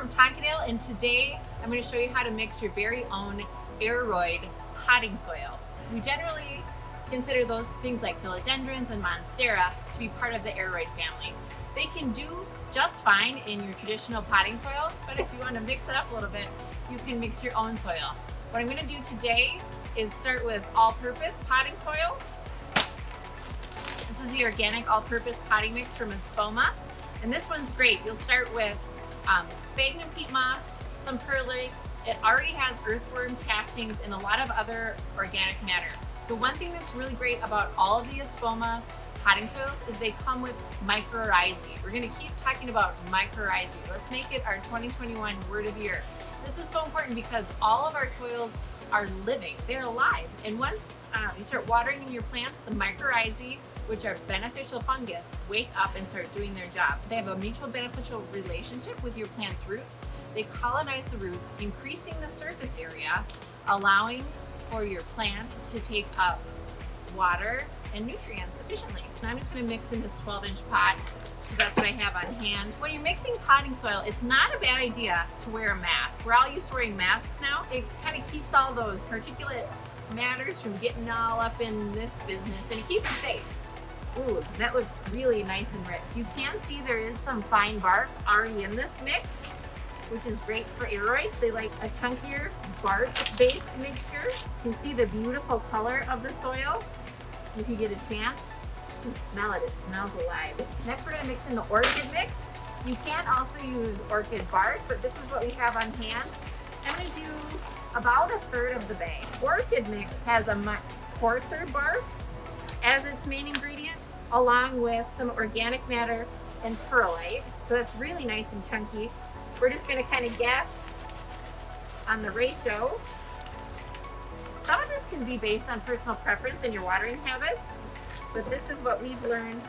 from Tonkadale, and today I'm going to show you how to mix your very own Aroid potting soil. We generally consider those things like philodendrons and monstera to be part of the Aroid family. They can do just fine in your traditional potting soil, but if you want to mix it up a little bit, you can mix your own soil. What I'm going to do today is start with all-purpose potting soil. This is the organic all-purpose potting mix from Espoma, and this one's great. You'll start with sphagnum peat moss, some perlite. It already has earthworm castings and a lot of other organic matter. The one thing that's really great about all of the Espoma potting soils is they come with mycorrhizae. We're going to keep talking about mycorrhizae. Let's make it our 2021 word of the year. This is so important because all of our soils are living, they're alive. And once you start watering in your plants, the mycorrhizae, which are beneficial fungus, wake up and start doing their job. They have a mutual beneficial relationship with your plant's roots. They colonize the roots, increasing the surface area, allowing for your plant to take up water and nutrients efficiently. And I'm just going to mix in this 12-inch pot because that's what I have on hand. When you're mixing potting soil, it's not a bad idea to wear a mask. We're all used to wearing masks now. It kind of keeps all those particulate matters from getting all up in this business, and it keeps you safe. Ooh, that looks really nice and rich. You can see there is some fine bark already in this mix, which is great for Aroids. They like a chunkier bark-based mixture. You can see the beautiful color of the soil. If you get a chance, you can smell it. It smells alive. Next, we're gonna mix in the orchid mix. You can also use orchid bark, but this is what we have on hand. I'm gonna do about a third of the bag. Orchid mix has a much coarser bark as its main ingredient, along with some organic matter and perlite. So that's really nice and chunky. We're just gonna kind of guess on the ratio. Some of this can be based on personal preference and your watering habits, but this is what we've learned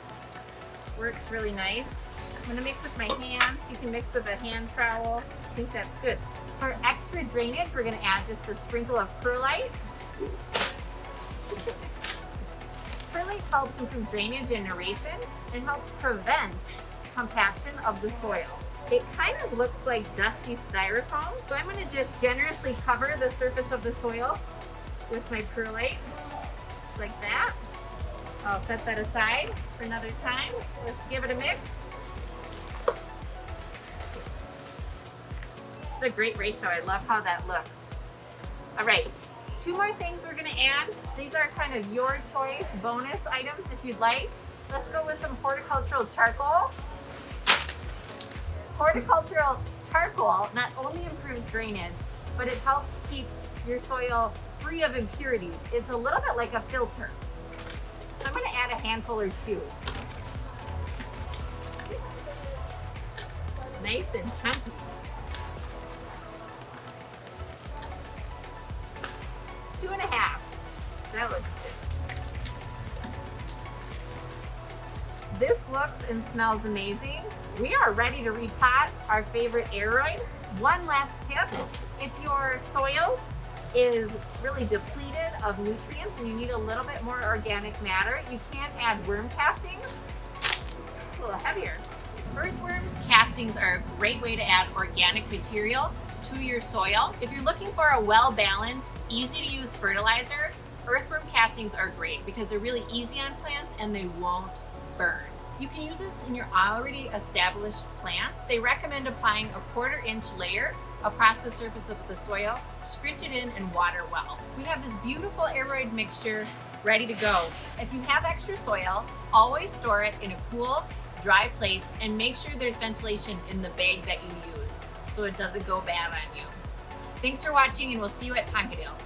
works really nice. I'm gonna mix with my hands. You can mix with a hand trowel. I think that's good. For extra drainage, we're gonna add just a sprinkle of perlite. Perlite helps improve drainage and aeration and helps prevent compaction of the soil. It kind of looks like dusty styrofoam, so I'm going to just generously cover the surface of the soil with my perlite, just like that. I'll set that aside for another time. Let's give it a mix. It's a great ratio. I love how that looks. All right. Two more things we're going to add. These are kind of your choice bonus items if you'd like. Let's go with some horticultural charcoal. Horticultural charcoal not only improves drainage, but it helps keep your soil free of impurities. It's a little bit like a filter. So I'm going to add a handful or two. Nice and chunky. Two and a half. That looks good. This looks and smells amazing. We are ready to repot our favorite Aroid. One last tip, if your soil is really depleted of nutrients and you need a little bit more organic matter, you can add worm castings. It's a little heavier. Earthworms castings are a great way to add organic material to your soil. If you're looking for a well-balanced, easy-to-use fertilizer, earthworm castings are great because they're really easy on plants and they won't burn. You can use this in your already established plants. They recommend applying a 1/4-inch layer across the surface of the soil, scritch it in, and water well. We have this beautiful Aroid mixture ready to go. If you have extra soil, always store it in a cool, dry place and make sure there's ventilation in the bag that you use so it doesn't go bad on you. Thanks for watching, and we'll see you at Tonkadale.